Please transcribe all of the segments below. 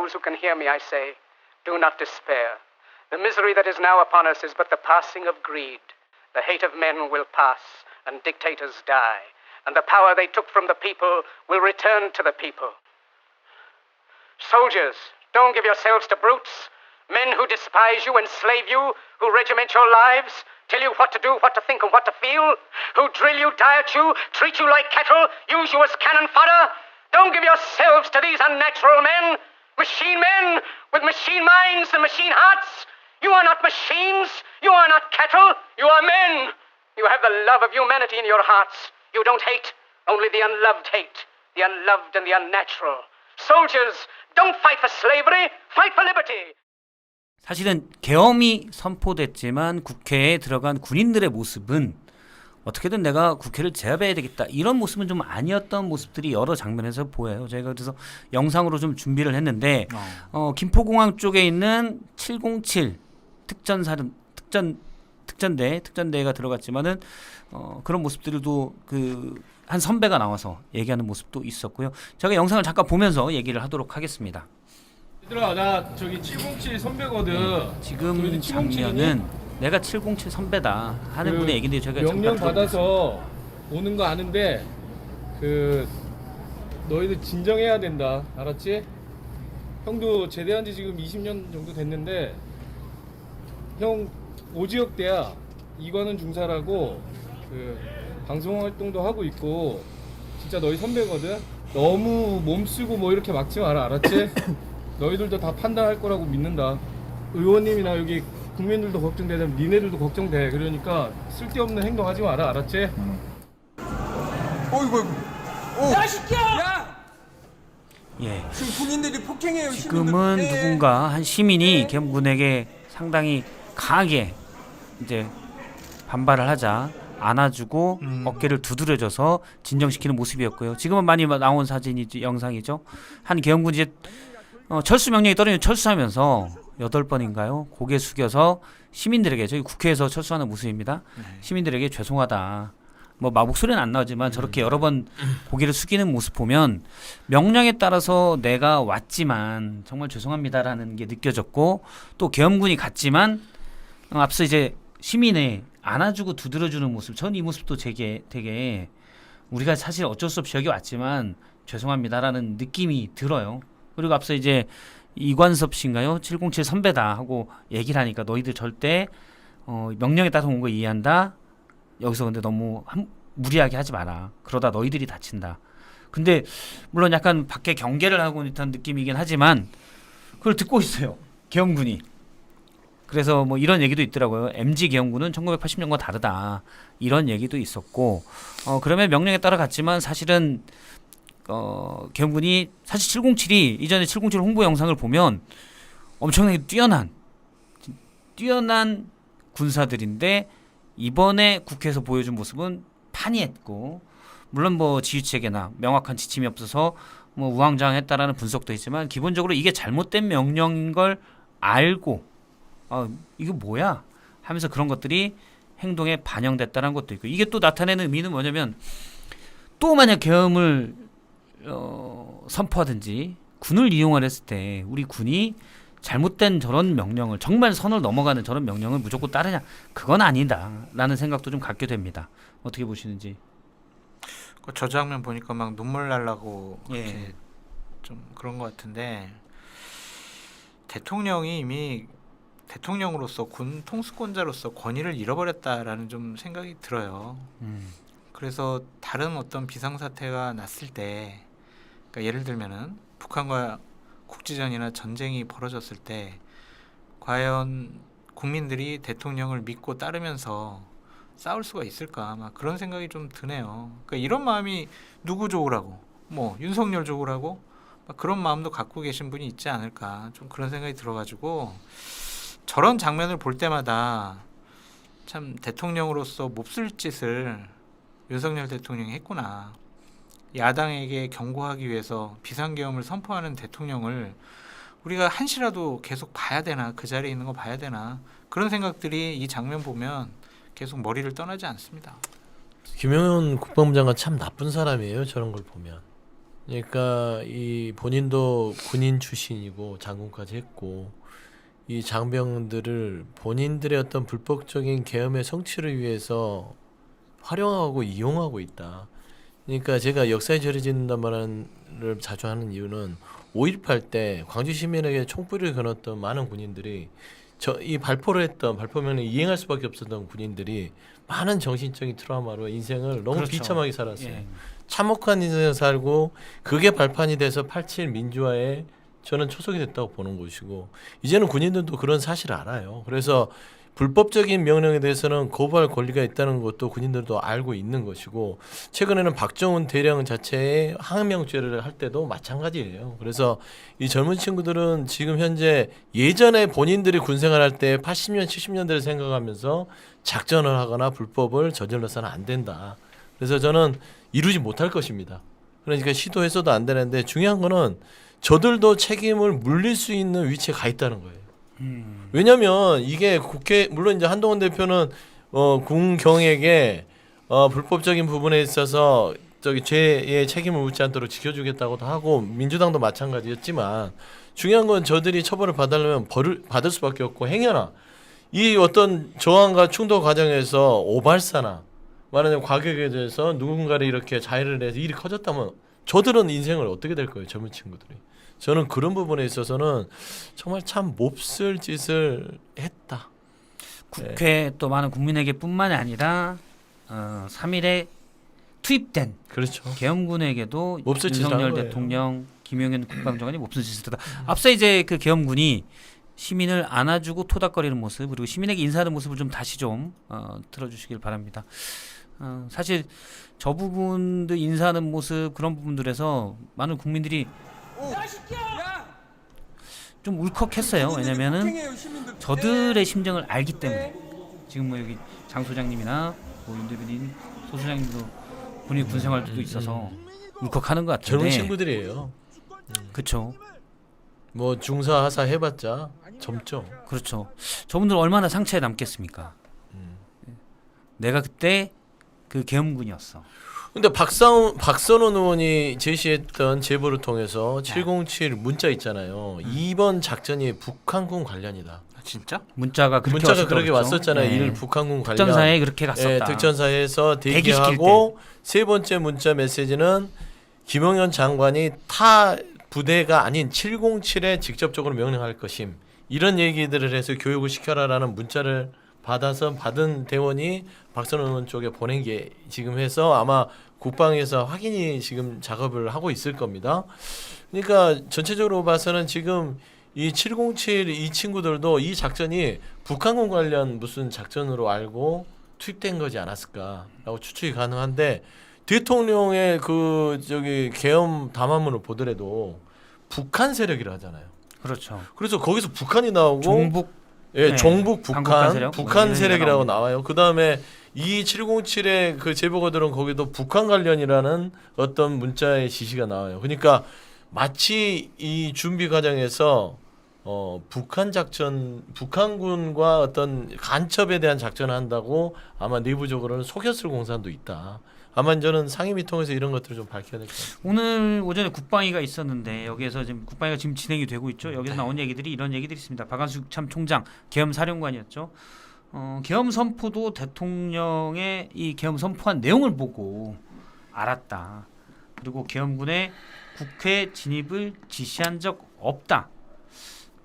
those who can hear me, I say, do not despair. The misery that is now upon us is but the passing of greed. The hate of men will pass, and dictators die, and the power they took from the people will return to the people. Soldiers, don't give yourselves to brutes, men who despise you, enslave you, who regiment your lives, tell you what to do, what to think, and what to feel, who drill you, diet you, treat you like cattle, use you as cannon fodder. Don't give yourselves to these unnatural men, machine men with machine minds and machine hearts. You are not machines, you are not cattle, you are men. You have the love of humanity in your hearts. You don't hate, only the unloved hate, the unloved and the unnatural. Soldiers, don't fight for slavery, fight for liberty. 사실은 계엄이 선포됐지만 국회에 들어간 군인들의 모습은 어떻게든 내가 국회를 제압해야 되겠다 이런 모습은 좀 아니었던 모습들이 여러 장면에서 보여요. 저희가 그래서 영상으로 좀 준비를 했는데 김포공항 쪽에 있는 707 특전대가 들어갔지만은 그런 모습들도 한 선배가 나와서 얘기하는 모습도 있었고요. 제가 영상을 잠깐 보면서 얘기를 하도록 하겠습니다. 얘들아, 나 저기 707 선배거든. 지금 장면은 내가 707 선배다 하는 분의 얘기인데 저희가 명령 받아서 오는 거 아는데 너희들 진정해야 된다. 알았지? 형도 제대한 지 지금 20년 정도 됐는데 형 오지역대야 이관은 중사라고 방송 활동도 하고 있고 진짜 너희 선배거든. 너무 몸쓰고 뭐 이렇게 막지 마라. 알았지? 너희들도 다 판단할 거라고 믿는다. 의원님이나 여기 국민들도 걱정되면 니네들도 걱정돼. 그러니까 쓸데없는 행동하지 마라. 알았지? 어이구. 야, 시끼야! 예. 지금 군인들이 폭행해요. 지금은 시민들. 누군가 한 시민이 계엄군에게 상당히 강하게 이제 반발을 하자 안아주고 어깨를 두드려줘서 진정시키는 모습이었고요. 지금은 많이 나온 사진이죠, 영상이죠. 한 계엄군이 이제 철수 명령이 떨어지면 철수하면서 8번인가요? 고개 숙여서 시민들에게 저희 국회에서 철수하는 모습입니다. 시민들에게 죄송하다. 뭐 목소리는 안 나오지만 저렇게 여러 번 고개를 숙이는 모습 보면 명령에 따라서 내가 왔지만 정말 죄송합니다라는 게 느껴졌고 또 계엄군이 갔지만 앞서 이제 시민의 안아주고 두드려주는 모습 전 이 모습도 되게 우리가 사실 어쩔 수 없이 여기 왔지만 죄송합니다라는 느낌이 들어요. 그리고 앞서 이제 이관섭 씨인가요? 707 선배다 하고 얘기를 하니까 너희들 절대 명령에 따라서 온 거 이해한다. 여기서 근데 너무 무리하게 하지 마라. 그러다 너희들이 다친다. 근데 물론 약간 밖에 경계를 하고 있는 느낌이긴 하지만 그걸 듣고 있어요. 계엄군이. 그래서 뭐 이런 얘기도 있더라고요. MG 계엄군은 1980년과 다르다. 이런 얘기도 있었고 그러면 명령에 따라 갔지만 사실은 계엄군이 사실 707이 이전에 707 홍보 영상을 보면 엄청나게 뛰어난 군사들인데 이번에 국회에서 보여준 모습은 판이했고 물론 뭐 지휘체계나 명확한 지침이 없어서 뭐 우왕좌왕했다라는 분석도 있지만 기본적으로 이게 잘못된 명령인 걸 알고 이거 뭐야 하면서 그런 것들이 행동에 반영됐다는 것도 있고 이게 또 나타내는 의미는 뭐냐면 또 만약 계엄을 선포하든지 군을 이용을 했을 때 우리 군이 잘못된 저런 명령을 정말 선을 넘어가는 저런 명령을 무조건 따르냐 그건 아니다라는 생각도 좀 갖게 됩니다. 어떻게 보시는지. 저 장면 보니까 막 눈물 날라고 예. 좀 그런 것 같은데 대통령이 이미 대통령으로서 군 통수권자로서 권위를 잃어버렸다라는 좀 생각이 들어요. 그래서 다른 어떤 비상사태가 났을 때 그러니까 예를 들면은 북한과 국지전이나 전쟁이 벌어졌을 때 과연 국민들이 대통령을 믿고 따르면서 싸울 수가 있을까 막 그런 생각이 좀 드네요. 그러니까 이런 마음이 누구 좋으라고 뭐 윤석열 좋으라고 막 그런 마음도 갖고 계신 분이 있지 않을까 좀 그런 생각이 들어가지고 저런 장면을 볼 때마다 참 대통령으로서 몹쓸 짓을 윤석열 대통령이 했구나. 야당에게 경고하기 위해서 비상계엄을 선포하는 대통령을 우리가 한시라도 계속 봐야 되나 그 자리에 있는 거 봐야 되나 그런 생각들이 이 장면 보면 계속 머리를 떠나지 않습니다. 김영현 국방부 장관 참 나쁜 사람이에요. 저런 걸 보면 그러니까 이 본인도 군인 출신이고 장군까지 했고 이 장병들을 본인들의 어떤 불법적인 계엄의 성취를 위해서 활용하고 이용하고 있다. 그러니까 제가 역사에 절여진단 말을 자주 하는 이유는 5.18 때 광주 시민에게 총불을 겨눴던 많은 군인들이 이 발포를 했던 발포명령을 이행할 수밖에 없었던 군인들이 많은 정신적인 트라우마로 인생을 너무 그렇죠. 비참하게 살았어요. 예. 참혹한 인생을 살고 그게 발판이 돼서 87 민주화에 저는 초석이 됐다고 보는 것이고 이제는 군인들도 그런 사실을 알아요. 그래서 불법적인 명령에 대해서는 거부할 권리가 있다는 것도 군인들도 알고 있는 것이고 최근에는 박정훈 대령 자체의 항명죄를 할 때도 마찬가지예요. 그래서 이 젊은 친구들은 지금 현재 예전에 본인들이 군생활할 때 80년 70년대를 생각하면서 작전을 하거나 불법을 저질러서는 안 된다. 그래서 저는 이루지 못할 것입니다. 그러니까 시도해서도 안 되는데 중요한 거는 저들도 책임을 물릴 수 있는 위치에 가 있다는 거예요. 왜냐하면 이게 국회 물론 이제 한동훈 대표는 군경에게 불법적인 부분에 있어서 저기 죄의 책임을 묻지 않도록 지켜주겠다고도 하고 민주당도 마찬가지였지만 중요한 건 저들이 처벌을 받으려면 받을 수밖에 없고 행여나 이 어떤 저항과 충돌 과정에서 오발사나 말하자면 과격에 대해서 누군가를 이렇게 자해를 해서 일이 커졌다면 저들은 인생을 어떻게 될 거예요, 젊은 친구들이. 저는 그런 부분에 있어서는 정말 참 몹쓸 짓을 했다. 국회 또 많은 국민에게뿐만이 아니라 3일에 투입된 그렇죠. 계엄군에게도 몹쓸 짓을 한 윤석열 거예요. 대통령, 김용현 국방장관이 몹쓸 짓을 했다. 앞서 이제 그 계엄군이 시민을 안아주고 토닥거리는 모습 그리고 시민에게 인사하는 모습을 좀 다시 좀 들어주시길 바랍니다. 사실 저 부분도 인사하는 모습 그런 부분들에서 많은 국민들이 좀 울컥했어요. 왜냐면은 폭행해요, 시민들. 저들의 심정을 알기 때문에 지금 뭐 여기 장 소장님이나 뭐 윤 대변인, 소 소장님도 본인 군 생활도 있어서 울컥하는 것 같은데. 젊은 친구들이에요. 그렇죠. 뭐 중사 하사 해봤자 젊죠. 그렇죠. 저분들 얼마나 상처에 남겠습니까? 내가 그때 그 계엄군이었어. 근데 박선원 의원이 제시했던 제보를 통해서 707 문자 있잖아요. 이번 작전이 북한군 관련이다. 아, 진짜? 문자가 그렇게 그렇게 왔었잖아요. 네. 일 북한군 관련. 특전사에 그렇게 갔었다. 예, 특전사에서 대기시킬 대기하고 세 번째 문자 메시지는 김용현 장관이 타 부대가 아닌 707에 직접적으로 명령할 것임. 이런 얘기들을 해서 교육을 시켜라라는 문자를 받아서 받은 대원이 박선원 의원 쪽에 보낸 게 지금 해서 아마 국방에서 확인이 지금 작업을 하고 있을 겁니다. 그러니까 전체적으로 봐서는 지금 이 707 이 친구들도 이 작전이 북한군 관련 무슨 작전으로 알고 투입된 거지 않았을까라고 추측이 가능한데 대통령의 그 저기 계엄 담화문을 보더라도 북한 세력이라 하잖아요. 그렇죠. 그래서 거기서 북한이 나오고 종북 예, 네. 종북 강국한 세력? 북한 뭐 세력이라고 이런 나와요. 그 다음에 이 707의 그 제보가 들은 거기도 북한 관련이라는 어떤 문자의 지시가 나와요. 그러니까 마치 이 준비 과정에서 북한 작전, 북한군과 어떤 간첩에 대한 작전을 한다고 아마 내부적으로는 속였을 공산도 있다. 아마 저는 상임위 통해서 이런 것들을 좀 밝혀야 될 것 같아요. 오늘 오전에 국방위가 있었는데 여기에서 지금 국방위가 지금 진행이 되고 있죠. 여기서 나온 얘기들이 이런 얘기들이 있습니다. 박한수 참 총장 계엄 사령관이었죠. 계엄 선포도 대통령의 이 계엄 선포한 내용을 보고 알았다. 그리고 계엄군의 국회 진입을 지시한 적 없다.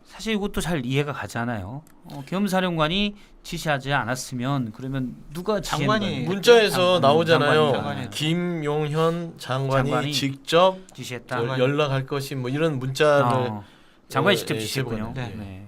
사실 이것도 잘 이해가 가지 않아요. 계엄 사령관이 지시하지 않았으면 그러면 누가 지시하는 장관이 거예요? 문자에서 나오잖아요. 장관이. 김용현 장관이 장관이 직접 지시했다. 연락할 것이 뭐 이런 문자를 장관이 직접 예, 지시했군요. 제보가 네.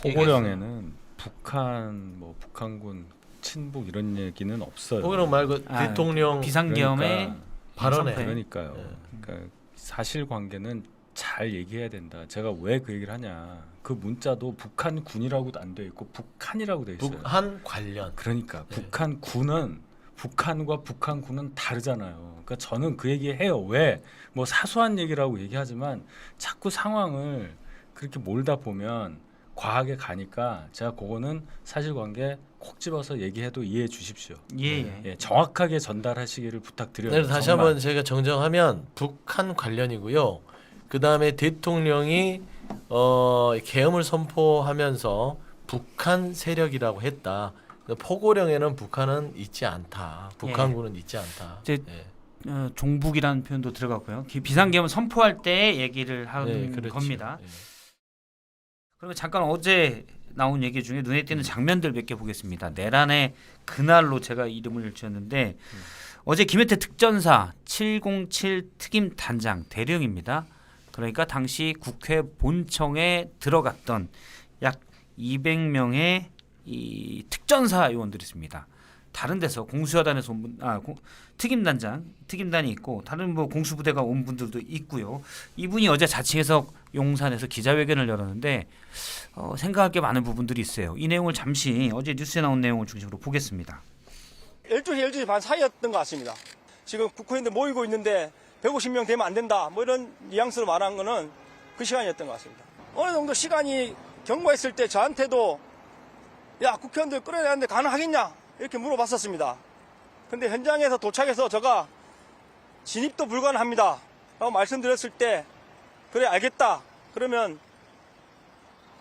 포고령에는 북한 뭐 북한군 친북 이런 얘기는 없어요. 호기령 말고 아, 대통령 비상계엄의 그러니까 발언에 선포에. 그러니까요. 그러니까 사실관계는 잘 얘기해야 된다. 제가 왜 그 얘기를 하냐? 그 문자도 북한군이라고도 안 돼 있고 북한이라고 돼 있어요. 북한 관련. 그러니까 네. 북한군은 북한과 북한군은 다르잖아요. 그러니까 저는 그 얘기해요. 왜? 뭐 사소한 얘기라고 얘기하지만 자꾸 상황을 그렇게 몰다 보면 과하게 가니까 제가 그거는 사실관계 콕 집어서 얘기해도 이해해 주십시오. 예. 예, 정확하게 전달하시기를 부탁드려요. 네, 다시 정말. 한번 제가 정정하면 북한 관련이고요. 그 다음에 대통령이 계엄을 선포하면서 북한 세력이라고 했다. 포고령에는 북한은 있지 않다. 북한군은 있지 않다. 이제 예. 종북이라는 표현도 들어갔고요. 비상계엄을 선포할 때 얘기를 하는 그렇죠. 겁니다. 예. 그러면 잠깐 어제 나온 얘기 중에 눈에 띄는 장면들 몇 개 보겠습니다. 내란의 그날로 제가 이름을 지었는데 어제 김혜태 특전사 707 특임 단장 대령입니다. 그러니까 당시 국회 본청에 들어갔던 약 200명의 이 특전사 요원들이 있습니다. 다른 데서 공수여단에서 온 분, 특임단이 있고 다른 뭐 공수부대가 온 분들도 있고요. 이분이 어제 자칭해서 용산에서 기자회견을 열었는데 생각할 게 많은 부분들이 있어요. 이 내용을 잠시 어제 뉴스에 나온 내용을 중심으로 보겠습니다. 12시, 12시 반 사이였던 것 같습니다. 지금 국회의원들 모이고 있는데 150명 되면 안 된다. 뭐 이런 뉘앙스로 말한 거는 그 시간이었던 것 같습니다. 어느 정도 시간이 경과했을 때 저한테도 야, 국회의원들 끌어야 되는데 가능하겠냐? 이렇게 물어봤었습니다. 근데 현장에서 도착해서 제가 진입도 불가능합니다. 라고 말씀드렸을 때 그래 알겠다. 그러면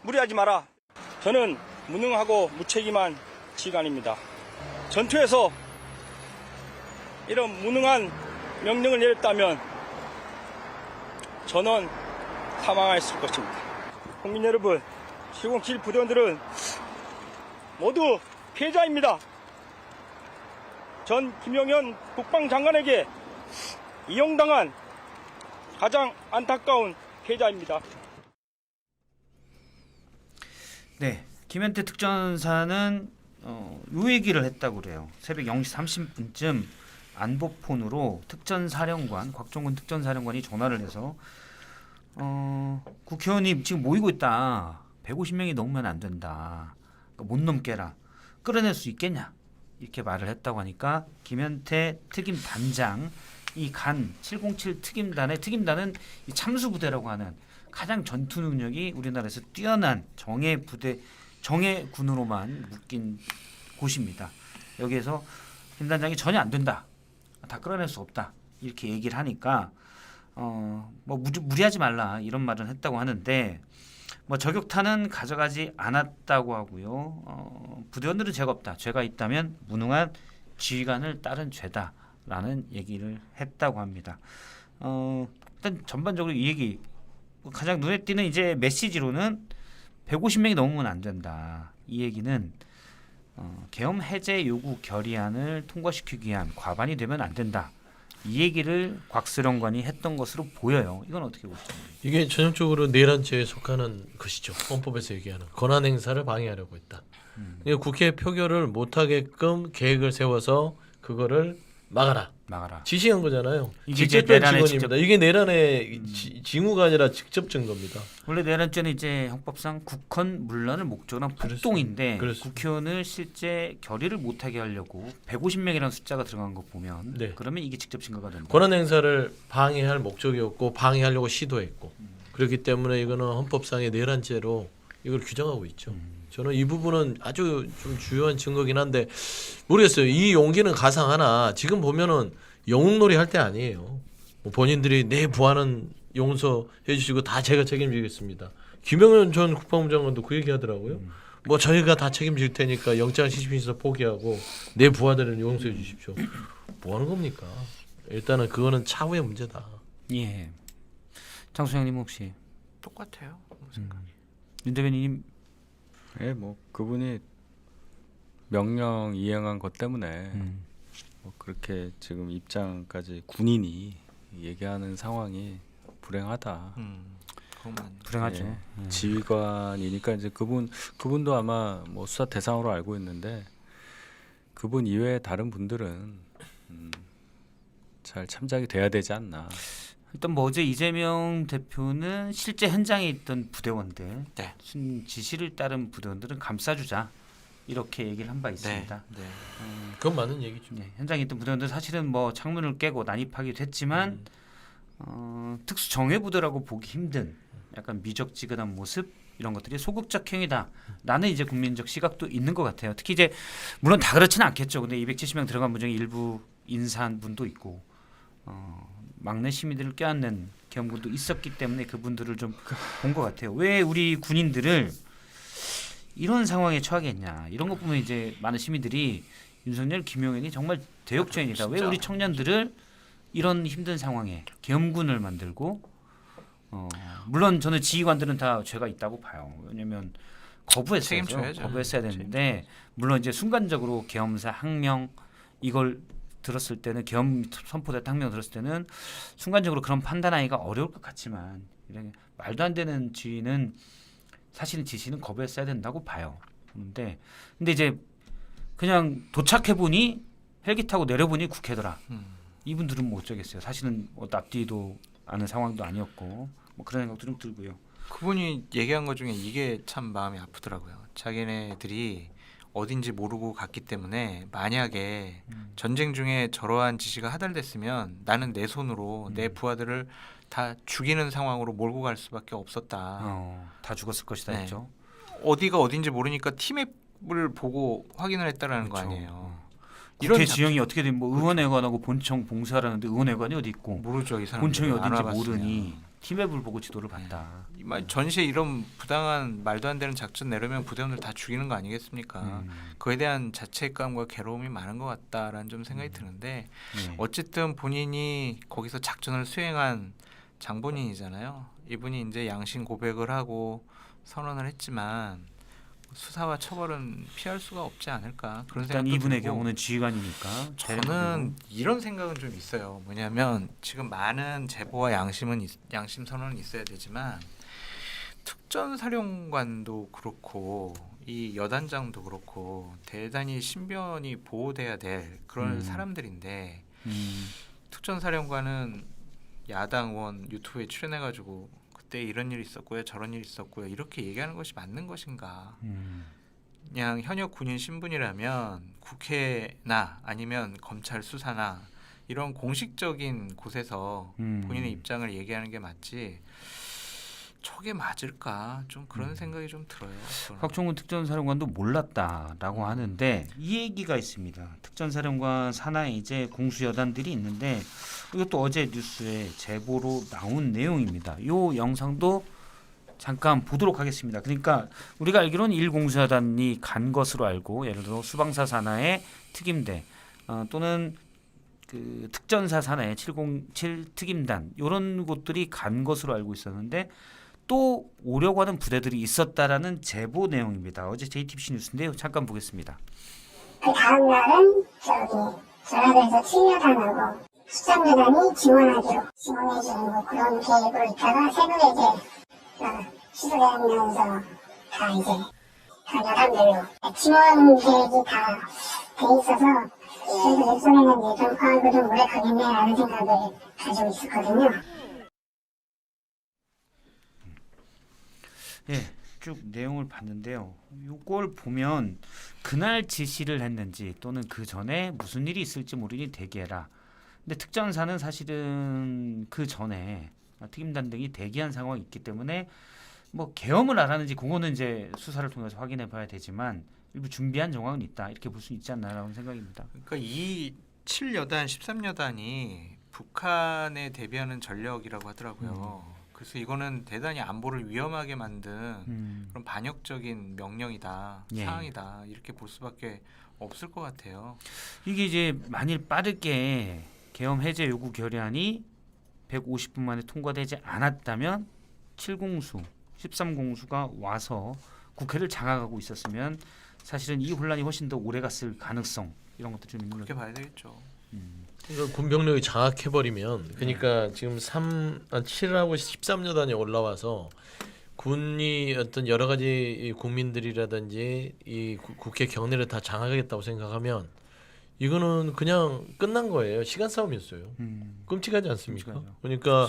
무리하지 마라. 저는 무능하고 무책임한 지휘관입니다. 전투에서 이런 무능한 명령을 내렸다면 저는 사망했을 것입니다. 국민 여러분, 707 부대원들은 모두 피해자입니다. 전 김용현 국방장관에게 이용당한 가장 안타까운 피해자입니다. 네, 김현태 특전사는 요 얘기를 했다고 그래요. 새벽 0시 30분쯤 안보폰으로 특전사령관 곽종근 특전사령관이 전화를 해서 국회의원이 지금 모이고 있다. 150명이 넘으면 안 된다. 그러니까 못 넘게라. 끌어낼 수 있겠냐? 이렇게 말을 했다고 하니까 김현태 특임 단장이 간 707 특임단은 이 참수부대라고 하는 가장 전투 능력이 우리나라에서 뛰어난 정예군으로만 묶인 곳입니다. 여기에서 김 단장이 전혀 안 된다. 다 끌어낼 수 없다. 이렇게 얘기를 하니까 뭐 무리하지 말라 이런 말은 했다고 하는데 뭐 저격탄은 가져가지 않았다고 하고요. 부대원들은 죄가 없다. 죄가 있다면 무능한 지휘관을 따른 죄다라는 얘기를 했다고 합니다. 일단 전반적으로 이 얘기 가장 눈에 띄는 이제 메시지로는 150명이 넘으면 안 된다. 이 얘기는 계엄 해제 요구 결의안을 통과시키기 위한 과반이 되면 안 된다. 이 얘기를 곽수령관이 했던 것으로 보여요. 이건 어떻게 보시죠? 이게 전형적으로 내란죄에 속하는 것이죠. 헌법에서 얘기하는 권한 행사를 방해하려고 했다. 그러니까 국회 표결을 못하게끔 계획을 세워서 그거를 막아라. 지시한 거잖아요. 이게 직접적 내란의 직원입니다. 이게 내란의 징후가 아니라 직접 증거입니다. 원래 내란죄는 이제 헌법상 국헌 문란을 목적으로 한 폭동인데 그렇습니다. 국회의원을 실제 결의를 못하게 하려고 150명이라는 숫자가 들어간 거 보면 네. 그러면 이게 직접 증거가 된다. 권한 행사를 방해할 목적이었고 방해하려고 시도했고 그렇기 때문에 이거는 헌법상의 내란죄로 이걸 규정하고 있죠. 저는 이 부분은 아주 좀 주요한 증거긴 한데 모르겠어요. 이 용기는 가상하나 지금 보면은 영웅놀이 할 때 아니에요. 뭐 본인들이 내 부하는 용서해 주시고 다 제가 책임지겠습니다. 김영현 전 국방부 장관도 그 얘기 하더라고요. 뭐 저희가 다 책임질 테니까 영장 시신에서 포기하고 내 부하들은 용서해 주십시오. 뭐 하는 겁니까? 일단은 그거는 차후의 문제다. 예. 장수영님 혹시 똑같아요. 생각이. 윤 대변인님 예, 뭐 그분이 명령 이행한 것 때문에 뭐 그렇게 지금 입장까지 군인이 얘기하는 상황이 불행하다. 그것만. 불행하죠. 예, 지휘관이니까 이제 그분도 아마 뭐 수사 대상으로 알고 있는데 그분 이외에 다른 분들은 잘 참작이 돼야 되지 않나. 일단 뭐 어제 이재명 대표는 실제 현장에 있던 부대원들, 네. 지시를 따른 부대원들은 감싸주자 이렇게 얘기를 한 바 있습니다. 네. 그건 맞는 얘기죠. 네, 현장에 있던 부대원들 사실은 뭐 창문을 깨고 난입하기도 했지만 특수 정예 부대라고 보기 힘든 약간 미적지근한 모습 이런 것들이 소극적 행위다라는 이제 국민적 시각도 있는 것 같아요. 특히 이제 물론 다 그렇지는 않겠죠. 근데 270명 들어간 분 중에 일부 인사한 분도 있고 막내 시민들을 껴안는 경우도 있었기 때문에 그분들을 좀 본 것 같아요. 왜 우리 군인들을 이런 상황에 처하게 했냐 이런 것 보면 이제 많은 시민들이 윤석열, 김용현이 정말 대역죄인이다. 왜 우리 청년들을 이런 힘든 상황에 계엄군을 만들고 물론 저는 지휘관들은 다 죄가 있다고 봐요. 왜냐하면 거부했어야죠. 책임져야죠. 거부했어야 되는데 물론 이제 순간적으로 계엄사 항명 이걸 들었을 때는 계엄 선포됐다 항명 들었을 때는 순간적으로 그런 판단하기가 어려울 것 같지만 이런 말도 안 되는 지휘는 사실은 지시는 거부했어야 된다고 봐요. 근데 이제 그냥 도착해 보니 헬기 타고 내려보니 국회더라. 이분들은 뭐 어쩌겠어요. 사실은 앞뒤도 아는 상황도 아니었고 뭐 그런 생각도 좀 들고요. 그분이 얘기한 것 중에 이게 참 마음이 아프더라고요. 자기네들이 어딘지 모르고 갔기 때문에 만약에 전쟁 중에 저러한 지시가 하달됐으면 나는 내 손으로 내 부하들을 다 죽이는 상황으로 몰고 갈 수밖에 없었다. 다 죽었을 것이다 네. 했죠. 어디가 어딘지 모르니까 티맵을 보고 확인을 했다라는 거 그렇죠. 아니에요. 국회 지형이 어떻게 되면 뭐 의원회관하고 본청 봉사하라는데 의원회관이 어디 있고 모르죠. 이 사람 본청이 어딘지 모르니 티맵을 보고 지도를 봤다. 전시에 이런 부당한 말도 안 되는 작전 내려면 부대원들 다 죽이는 거 아니겠습니까? 그에 대한 자책감과 괴로움이 많은 것 같다라는 좀 생각이 드는데 어쨌든 본인이 거기서 작전을 수행한 장본인이잖아요. 이분이 이제 양심 고백을 하고 선언을 했지만 수사와 처벌은 피할 수가 없지 않을까 그런 일단 생각도 이분의 들고 경우는 지휘관이니까 저는 이런 생각은 좀 있어요. 뭐냐면 지금 많은 제보와 양심 선언은 있어야 되지만 특전사령관도 그렇고 이 여단장도 그렇고 대단히 신변이 보호돼야 될 그런 사람들인데 특전사령관은 야당 의원 유튜브에 출연해가지고 그때 이런 일이 있었고요 저런 일이 있었고요 이렇게 얘기하는 것이 맞는 것인가. 그냥 현역 군인 신분이라면 국회나 아니면 검찰 수사나 이런 공식적인 곳에서 본인의 입장을 얘기하는 게 맞지 저게 맞을까 좀 그런 생각이 좀 들어요. 저는. 곽종훈 특전사령관도 몰랐다라고 하는데 이 얘기가 있습니다. 특전사령관 산하에 이제 공수여단들이 있는데 이것도 어제 뉴스에 제보로 나온 내용입니다. 이 영상도 잠깐 보도록 하겠습니다. 그러니까 우리가 알기로는 1공수여단이 간 것으로 알고 예를 들어 수방사 산하의 특임대 또는 그 특전사 산하의 707 특임단 이런 곳들이 간 것으로 알고 있었는데 또 오려고 하는 부대들이 있었다라는 제보 내용입니다. 어제 JTBC 뉴스인데요. 잠깐 보겠습니다. 그 다음 날은 전라도에서 친여단하고 수장여단이 지원하기로 지원해주는 뭐 그런 계획으로 있다가 세부에 이제 시도되면서 다 이제 다 여단별로 지원 계획이 다 돼 있어서 그래서 예전에는 이제 좀 좀 오래 걸렸네라는 생각을 가지고 있었거든요. 예, 쭉 내용을 봤는데요. 이걸 보면 그날 지시를 했는지 또는 그 전에 무슨 일이 있을지 모르니 대기해라. 근데 특전사는 사실은 그 전에 특임단 등이 대기한 상황이 있기 때문에 뭐 계엄을 알았는지 그거는 이제 수사를 통해서 확인해봐야 되지만 일부 준비한 정황은 있다 이렇게 볼 수 있지 않나라는 생각입니다. 그러니까 이 7여단, 13여단이 북한에 대비하는 전력이라고 하더라고요. 그래서 이거는 대단히 안보를 위험하게 만든 그런 반역적인 명령이다, 예. 사항이다 이렇게 볼 수밖에 없을 것 같아요. 이게 이제 만일 빠르게 계엄 해제 요구 결의안이 150분 만에 통과되지 않았다면 7공수, 13공수가 와서 국회를 장악하고 있었으면 사실은 이 혼란이 훨씬 더 오래 갔을 가능성 이런 것도 좀 있는 그렇게 봐야 되겠죠. 그러니까 군병력이 장악해버리면 그러니까 지금 7하고 13여단이 올라와서 군이 어떤 여러 가지 이 국민들이라든지 이 국회 경내를 다 장악하겠다고 생각하면 이거는 그냥 끝난 거예요. 시간 싸움이었어요. 끔찍하지 않습니까? 끔찍하죠. 그러니까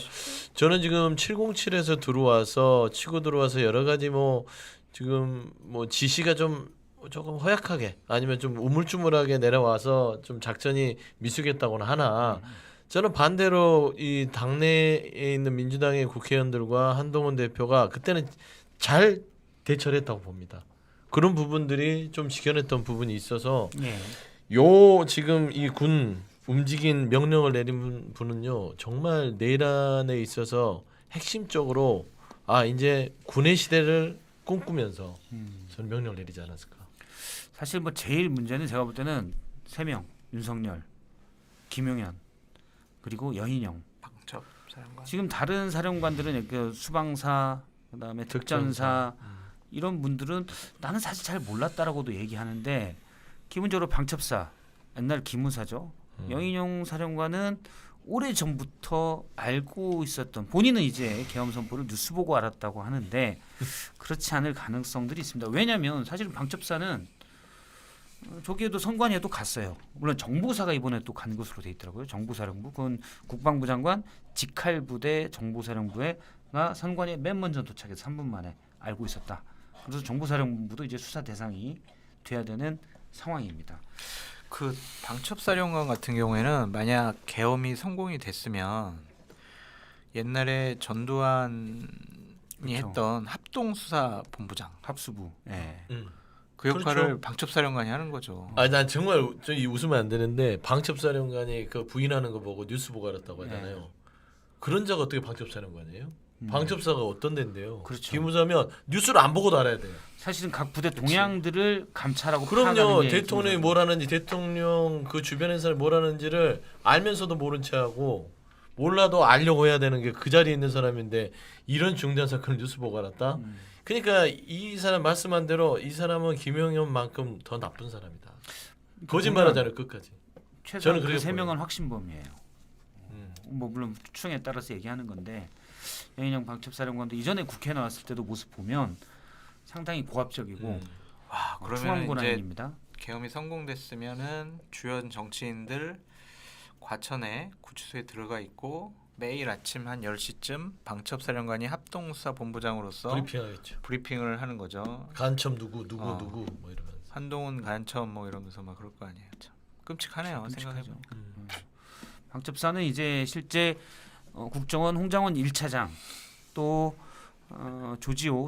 저는 지금 707에서 들어와서 치고 들어와서 여러 가지 뭐 지금 뭐 지시가 좀 조금 허약하게 아니면 좀 우물쭈물하게 내려와서 좀 작전이 미숙했다거나 하나 저는 반대로 이 당내에 있는 민주당의 국회의원들과 한동훈 대표가 그때는 잘 대처를 했다고 봅니다. 그런 부분들이 좀 지켜냈던 부분이 있어서 예. 요 지금 이 군 움직인 명령을 내린 분은요 정말 내란에 있어서 핵심적으로 이제 군의 시대를 꿈꾸면서 저는 명령을 내리지 않았을까. 사실 뭐 제일 문제는 제가 볼 때는 3명 윤석열, 김용현 그리고 여인영. 방첩 사령관. 지금 다른 사령관들은 그 수방사 그다음에 특전사 이런 분들은 나는 사실 잘 몰랐다라고도 얘기하는데 기본적으로 방첩사 옛날 기무사죠. 여인영 사령관은 오래 전부터 알고 있었던 본인은 이제 계엄 선포를 뉴스 보고 알았다고 하는데 그렇지 않을 가능성들이 있습니다. 왜냐하면 사실 방첩사는 조기에도 선관위에도 갔어요. 물론 정보사가 이번에 또 간 것으로 돼 있더라고요. 정보사령부 그건 국방부 장관 직할부대 정보사령부가 선관위에 맨 먼저 도착해서 3분 만에 알고 있었다. 그래서 정보사령부도 이제 수사 대상이 돼야 되는 상황입니다. 그 방첩사령관 같은 경우에는 만약 계엄이 성공이 됐으면 옛날에 전두환이 그렇죠. 했던 합동수사본부장 합수부. 예. 그 역할을 그렇죠. 방첩사령관이 하는 거죠. 난 정말 좀 웃으면 안 되는데 방첩사령관이 그 부인하는 거 보고 뉴스 보고 알았다고 하잖아요. 네. 그런 자가 어떻게 방첩사령관이에요? 방첩사가 어떤 데인데요? 그렇죠. 기무사면 뉴스를 안 보고도 알아야 돼요. 사실은 각 부대 동향들을 감찰하고 그럼요. 파악하는 게 대통령이 뭘 하는지 대통령 그 주변의 사람이 뭘 하는지를 알면서도 모른 채하고 몰라도 알려고 해야 되는 게 그 자리에 있는 사람인데 이런 중대한 사건을 뉴스 보고 알았다? 그러니까 이 사람 말씀한 대로 이 사람은 김용현만큼 더 나쁜 사람이다. 거짓말하잖아요 끝까지. 최소한 저는 그 그렇게 세 명은 보여요. 확신범이에요. 뭐 물론 추정에 따라서 얘기하는 건데 여인영 방첩사령관도 이전에 국회에 나왔을 때도 모습 보면 상당히 고압적이고 와, 그러면 이제 중앙고난입니다. 계엄이 성공됐으면은 주요 정치인들 과천에 구치소에 들어가 있고 매일 아침 한 10시쯤 방첩사령관이 합동수사본부장으로서 브리핑하겠죠. 브리핑을 하는 거죠. 간첩 누구 뭐 이러면서. 한동훈 간첩 뭐 이러면서 막 그럴 거 아니에요. 참 끔찍하네요. 끔찍하죠. 생각해보니까. 방첩사는 이제 실제 국정원 홍장원 1차장 또 조지호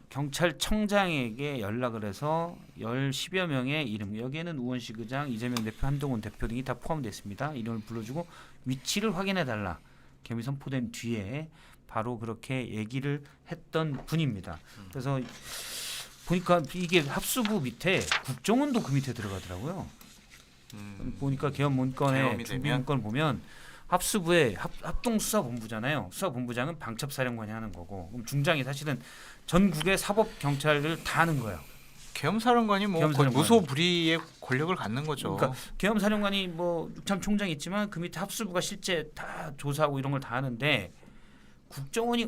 경찰청장에게 연락을 해서 10여 명의 이름 여기에는 우원식 의장, 이재명 대표, 한동훈 대표 등이 다 포함됐습니다. 이름을 불러주고 위치를 확인해달라. 계엄이 선포된 뒤에 바로 그렇게 얘기를 했던 분입니다. 그래서 보니까 이게 합수부 밑에 국정원도 그 밑에 들어가더라고요. 보니까 계엄 문건의 계엄이 준비 되면? 문건 보면 합수부의 합동수사본부잖아요. 수사본부장은 방첩사령관이 하는 거고 그럼 중장이 사실은 전국의 사법 경찰을 다 하는 거예요. 계엄사령관이 뭐 거의 계엄사령관. 무소불위의 권력을 갖는 거죠. 그러니까 계엄사령관이 뭐 육참 총장이 있지만 그 밑에 합수부가 실제 다 조사하고 이런 걸 다 하는데 국정원이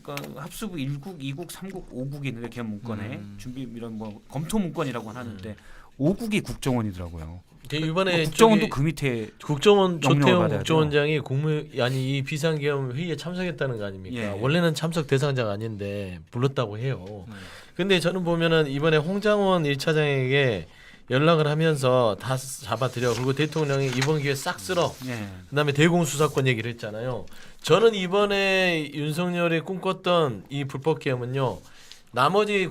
그러니까 합수부 1국, 2국, 3국, 5국이 있는데 계엄 문건에 준비 이런 뭐 검토 문건이라고 하는데 5국이 국정원이더라고요. 이번에 국정원도 저기 그 밑에 국정원 명령을 조태용 받아야 국정원장이 이 비상계엄 회의에 참석했다는 거 아닙니까? 예. 원래는 참석 대상자가 아닌데 불렀다고 해요. 근데 저는 보면은 이번에 홍장원 1차장에게 연락을 하면서 다 잡아들여 그리고 대통령이 이번 기회에 싹 쓸어 그다음에 대공수사권 얘기를 했잖아요. 저는 이번에 윤석열이 꿈꿨던 이 불법계엄은요. 나머지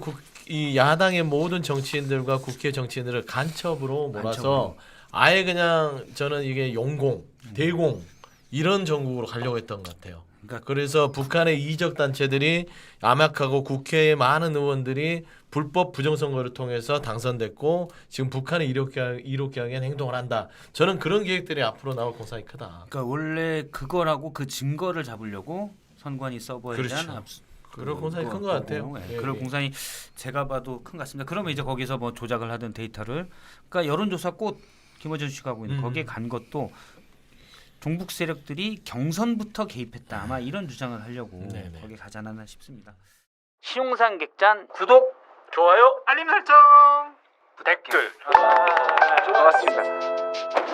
이 야당의 모든 정치인들과 국회 정치인들을 간첩으로 몰아서 아예 그냥 저는 이게 용공, 대공 이런 전국으로 가려고 했던 것 같아요. 그래서 북한의 이적 단체들이 암약하고 국회의 많은 의원들이 불법 부정선거를 통해서 당선됐고 지금 북한이 이롭게 하는 행동을 한다. 저는 그런 계획들이 앞으로 나올 공산이 크다. 그러니까 원래 그거라고 그 증거를 잡으려고 선관위 서버에 대한 그렇죠. 그럴 공산이 큰 것 같아요. 예, 그럴 공산이 제가 봐도 큰 것 같습니다. 그러면 이제 거기서 뭐 조작을 하든 데이터를 그러니까 여론조사 꽃 김어준 씨가 하고 있는 거기에 간 것도 종북 세력들이 경선부터 개입했다. 아마 이런 주장을 하려고 거기 가지 않았나 싶습니다. 시용상 객잔 구독, 좋아요, 알림 설정 부탁드립니다. 반갑습니다.